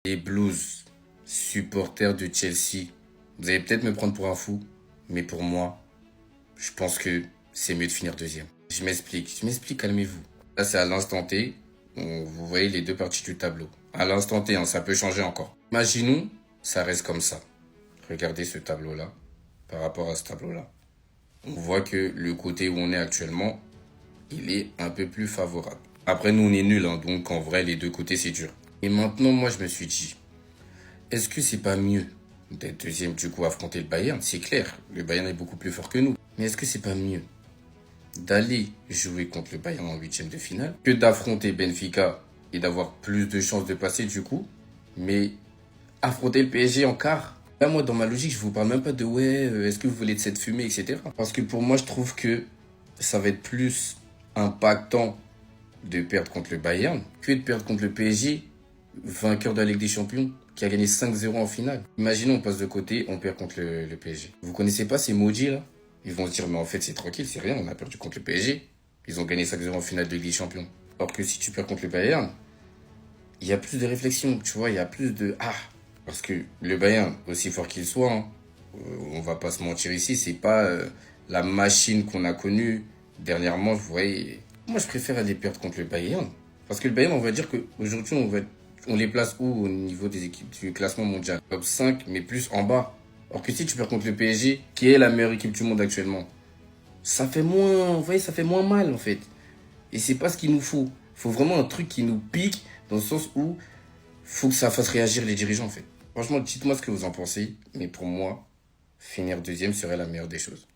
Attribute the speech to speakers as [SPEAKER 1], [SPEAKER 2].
[SPEAKER 1] Les Blues, supporters de Chelsea, vous allez peut-être me prendre pour un fou, mais pour moi, je pense que c'est mieux de finir deuxième. Je m'explique, calmez-vous. Là, c'est à l'instant T, vous voyez les deux parties du tableau. À l'instant T, hein, ça peut changer encore. Imaginons, ça reste comme ça. Regardez ce tableau-là par rapport à ce tableau-là. On voit que le côté où on est actuellement, il est un peu plus favorable. Après, nous, on est nuls, hein, donc en vrai, les deux côtés, c'est dur. Et maintenant, moi, je me suis dit, est-ce que c'est pas mieux d'être deuxième, du coup, affronter le Bayern? C'est clair, le Bayern est beaucoup plus fort que nous. Mais est-ce que c'est pas mieux d'aller jouer contre le Bayern en huitième de finale que d'affronter Benfica et d'avoir plus de chances de passer, du coup, mais affronter le PSG en quart? Là, moi, dans ma logique, je vous parle même pas de ouais, est-ce que vous voulez de cette fumée, etc. Parce que pour moi, je trouve que ça va être plus impactant de perdre contre le Bayern que de perdre contre le PSG, vainqueur de la Ligue des Champions, qui a gagné 5-0 en finale. Imaginons, on passe de côté, on perd contre le PSG. Vous connaissez pas ces maudits là? Ils vont se dire, mais en fait, c'est tranquille, c'est rien, on a perdu contre le PSG. Ils ont gagné 5-0 en finale de Ligue des Champions. Alors que si tu perds contre le Bayern, il y a plus de réflexion, tu vois, il y a plus de ah. Parce que le Bayern, aussi fort qu'il soit, hein, on va pas se mentir ici, c'est pas la machine qu'on a connue dernièrement. Vous voyez, moi je préfère aller perdre contre le Bayern. Parce que le Bayern, on va dire qu'aujourd'hui, on les place où au niveau des équipes du classement mondial? Top 5, mais plus en bas. Alors que si tu perds contre le PSG, qui est la meilleure équipe du monde actuellement, ça fait moins, vous voyez, ça fait moins mal en fait. Et c'est pas ce qu'il nous faut. Il faut vraiment un truc qui nous pique, dans le sens où faut que ça fasse réagir les dirigeants en fait. Franchement, dites-moi ce que vous en pensez, mais pour moi, finir deuxième serait la meilleure des choses.